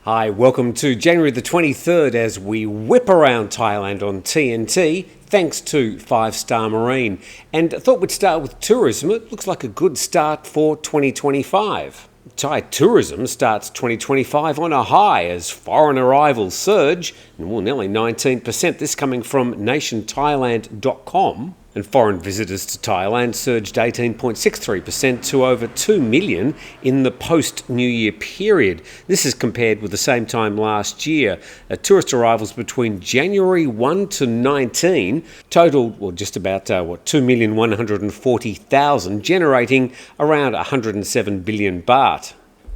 Hi, welcome to January the 23rd as we whip around Thailand on TNT, thanks to 5-Star Marine. And I thought we'd start with tourism. It looks like a good start for 2025. Thai tourism starts 2025 on a high as foreign arrivals surge, nearly 19%, this coming from nationthailand.com. And foreign visitors to Thailand surged 18.63% to over 2 million in the post-New Year period. This is compared with the same time last year. Tourist arrivals between January 1 to 19 totaled, just about 2,140,000, generating around 107 billion baht.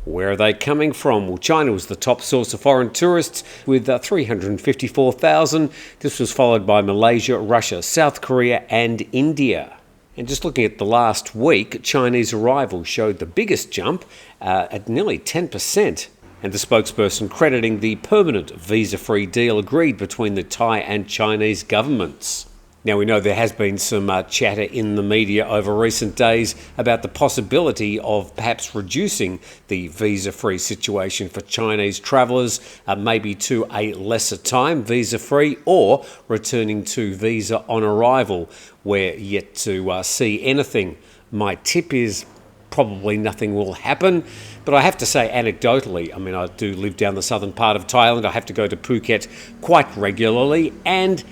Where are they coming from? Well, China was the top source of foreign tourists with 354,000. This was followed by Malaysia, Russia, South Korea and India. And just looking at the last week, Chinese arrivals showed the biggest jump at nearly 10%. And the spokesperson crediting the permanent visa-free deal agreed between the Thai and Chinese governments. Now, we know there has been some chatter in the media over recent days about the possibility of perhaps reducing the visa-free situation for Chinese travellers, maybe to a lesser time visa-free, or returning to visa on arrival. We're yet to see anything. My tip is probably nothing will happen. But I have to say, anecdotally, I do live down the southern part of Thailand. I have to go to Phuket quite regularly, and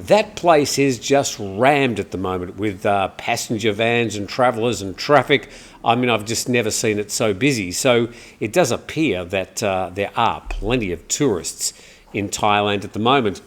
that place is just rammed at the moment with passenger vans and travellers and traffic. I've just never seen it so busy. So it does appear that there are plenty of tourists in Thailand at the moment.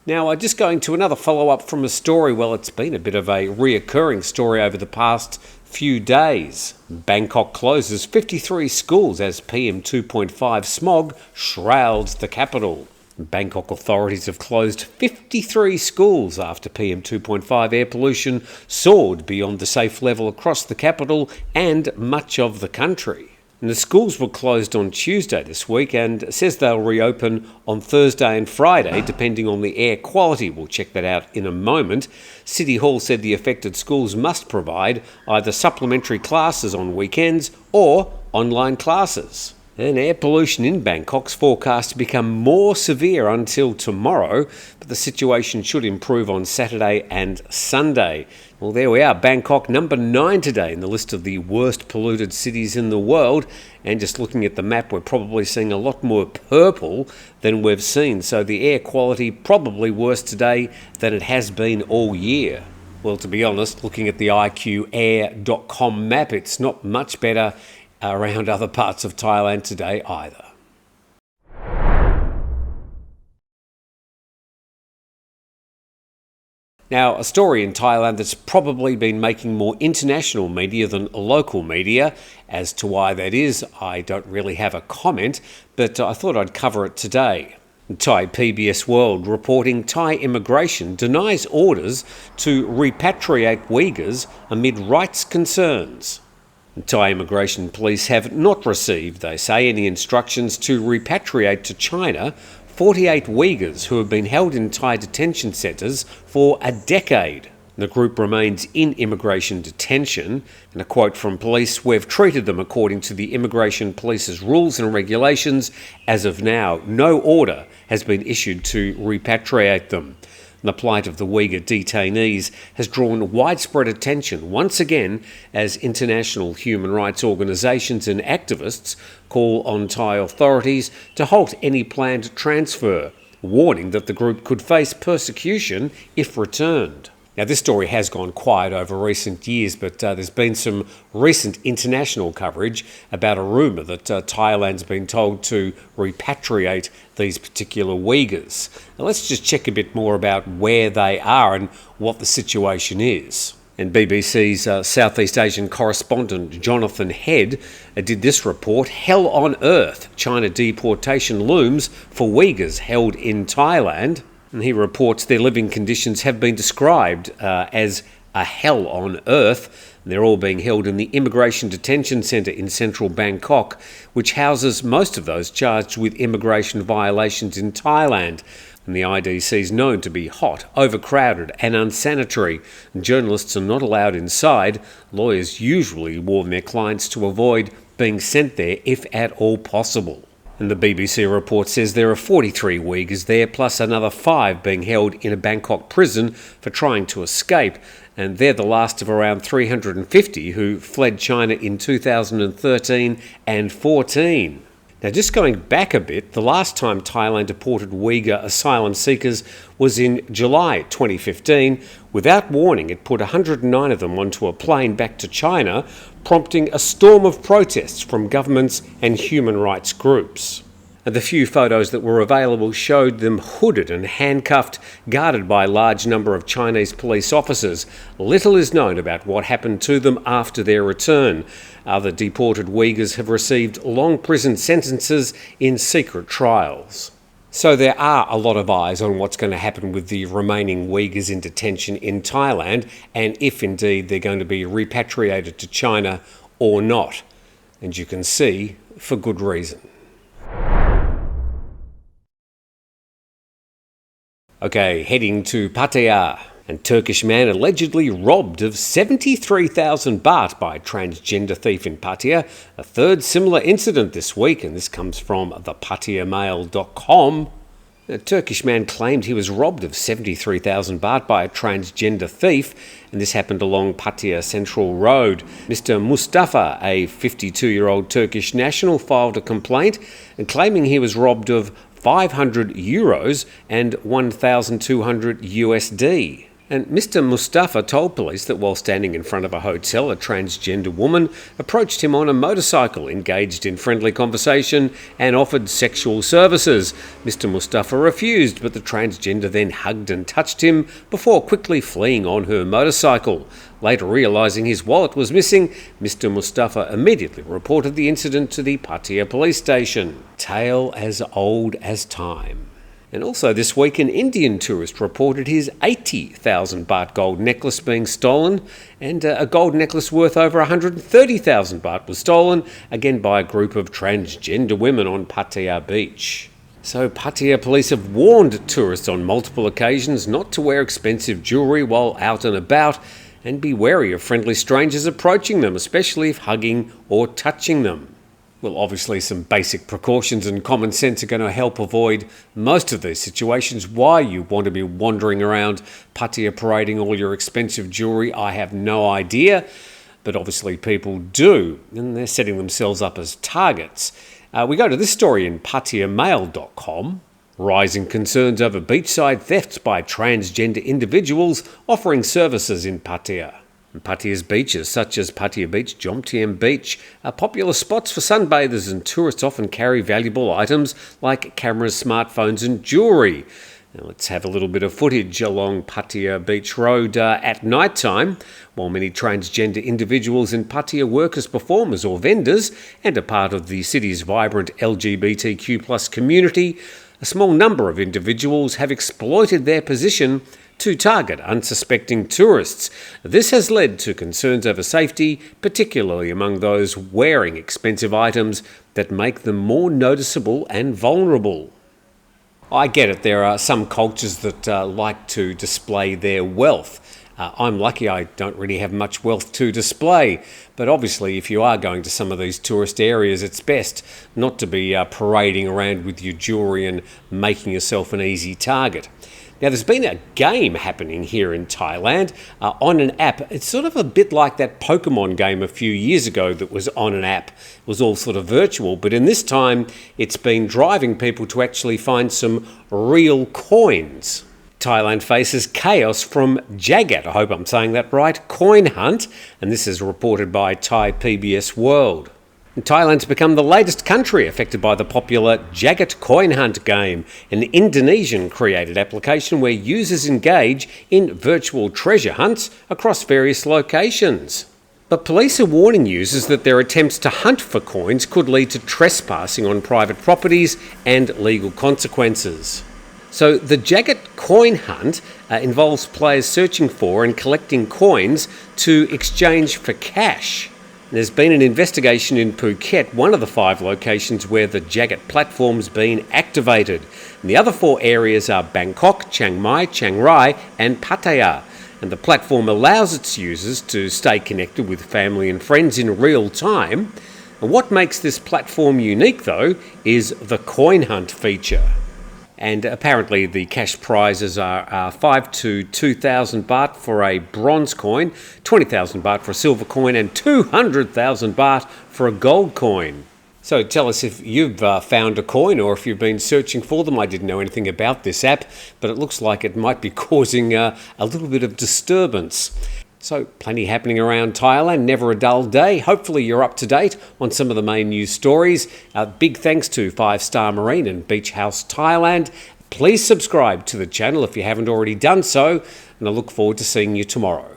Now, just going to another follow-up from a story. Well, it's been a bit of a reoccurring story over the past few days. Bangkok closes 53 schools as PM 2.5 smog shrouds the capital. Bangkok authorities have closed 53 schools after PM 2.5 air pollution soared beyond the safe level across the capital and much of the country. And the schools were closed on Tuesday this week and says they'll reopen on Thursday and Friday depending on the air quality. We'll check that out in a moment. City Hall said the affected schools must provide either supplementary classes on weekends or online classes. And air pollution in Bangkok's forecast to become more severe until tomorrow, but the situation should improve on Saturday and Sunday. Well, there we are, Bangkok number 9 today in the list of the worst polluted cities in the world. And just looking at the map, we're probably seeing a lot more purple than we've seen. So the air quality probably worse today than it has been all year. Well, to be honest, looking at the IQAir.com map, it's not much better around other parts of Thailand today either. Now, a story in Thailand that's probably been making more international media than local media. As to why that is, I don't really have a comment, but I thought I'd cover it today. Thai PBS World reporting Thai immigration denies orders to repatriate Uyghurs amid rights concerns. Thai immigration police have not received, they say, any instructions to repatriate to China 48 Uyghurs who have been held in Thai detention centres for a decade. The group remains in immigration detention, and a quote from police: "We've treated them according to the immigration police's rules and regulations. As of now, no order has been issued to repatriate them." The plight of the Uyghur detainees has drawn widespread attention once again as international human rights organisations and activists call on Thai authorities to halt any planned transfer, warning that the group could face persecution if returned. Now, this story has gone quiet over recent years, but there's been some recent international coverage about a rumour that Thailand's been told to repatriate these particular Uyghurs. Now, let's just check a bit more about where they are and what the situation is. And BBC's Southeast Asian correspondent Jonathan Head did this report: "Hell on earth, China deportation looms for Uyghurs held in Thailand." And he reports their living conditions have been described as a hell on earth. They're all being held in the Immigration Detention Centre in central Bangkok, which houses most of those charged with immigration violations in Thailand. And the IDC is known to be hot, overcrowded and unsanitary. Journalists are not allowed inside. Lawyers usually warn their clients to avoid being sent there if at all possible. And the BBC report says there are 43 Uyghurs there, plus another 5 being held in a Bangkok prison for trying to escape. And they're the last of around 350 who fled China in 2013 and 14. Now, just going back a bit, the last time Thailand deported Uyghur asylum seekers was in July 2015. Without warning, it put 109 of them onto a plane back to China, prompting a storm of protests from governments and human rights groups. And the few photos that were available showed them hooded and handcuffed, guarded by a large number of Chinese police officers. Little is known about what happened to them after their return. Other deported Uyghurs have received long prison sentences in secret trials. So there are a lot of eyes on what's going to happen with the remaining Uyghurs in detention in Thailand, and if indeed they're going to be repatriated to China or not. And you can see, for good reason. Okay, heading to Pattaya. And Turkish man allegedly robbed of 73,000 baht by transgender thief in Pattaya. A third similar incident this week, and this comes from the PattayaMail.com. A Turkish man claimed he was robbed of 73,000 baht by a transgender thief, and this happened along Pattaya Central Road. Mr. Mustafa, a 52-year-old Turkish national, filed a complaint and claiming he was robbed of 500 euros and 1,200 USD. And Mr. Mustafa told police that while standing in front of a hotel, a transgender woman approached him on a motorcycle, engaged in friendly conversation and offered sexual services. Mr. Mustafa refused, but the transgender then hugged and touched him before quickly fleeing on her motorcycle. Later realising his wallet was missing, Mr. Mustafa immediately reported the incident to the Pattaya police station. Tale as old as time. And also this week, an Indian tourist reported his 80,000 baht gold necklace being stolen, and a gold necklace worth over 130,000 baht was stolen, again by a group of transgender women on Pattaya Beach. So Pattaya police have warned tourists on multiple occasions not to wear expensive jewellery while out and about, and be wary of friendly strangers approaching them, especially if hugging or touching them. Well, obviously some basic precautions and common sense are going to help avoid most of these situations. Why you want to be wandering around Pattaya parading all your expensive jewellery, I have no idea. But obviously people do, and they're setting themselves up as targets. We go to this story in PattayaMail.com. Rising concerns over beachside thefts by transgender individuals offering services in Pattaya. Pattaya's beaches, such as Pattaya Beach, Jomtien Beach, are popular spots for sunbathers, and tourists often carry valuable items like cameras, smartphones and jewellery. Now let's have a little bit of footage along Pattaya Beach Road at night time. While many transgender individuals in Pattaya work as performers or vendors and are part of the city's vibrant LGBTQ+ community, a small number of individuals have exploited their position to target unsuspecting tourists. This has led to concerns over safety, particularly among those wearing expensive items that make them more noticeable and vulnerable. I get it, there are some cultures that like to display their wealth. I'm lucky I don't really have much wealth to display, but obviously if you are going to some of these tourist areas, it's best not to be parading around with your jewellery and making yourself an easy target. Now, there's been a game happening here in Thailand on an app. It's sort of a bit like that Pokemon game a few years ago that was on an app. It was all sort of virtual, but in this time, it's been driving people to actually find some real coins. Thailand faces chaos from Jagat, I hope I'm saying that right, coin hunt, and this is reported by Thai PBS World. Thailand's become the latest country affected by the popular Jagat coin hunt game, an Indonesian-created application where users engage in virtual treasure hunts across various locations. But police are warning users that their attempts to hunt for coins could lead to trespassing on private properties and legal consequences. So the Jagat coin hunt involves players searching for and collecting coins to exchange for cash. There's been an investigation in Phuket, one of the 5 locations where the Jagat platform's been activated. And the other 4 areas are Bangkok, Chiang Mai, Chiang Rai and Pattaya. And the platform allows its users to stay connected with family and friends in real time. And what makes this platform unique, though, is the coin hunt feature. And apparently the cash prizes are 5 to 2,000 baht for a bronze coin, 20,000 baht for a silver coin, and 200,000 baht for a gold coin. So tell us if you've found a coin or if you've been searching for them. I didn't know anything about this app, but it looks like it might be causing a little bit of disturbance. So plenty happening around Thailand, never a dull day. Hopefully you're up to date on some of the main news stories. Big thanks to 5 Star Marine and Beach House Thailand. Please subscribe to the channel if you haven't already done so, and I look forward to seeing you tomorrow.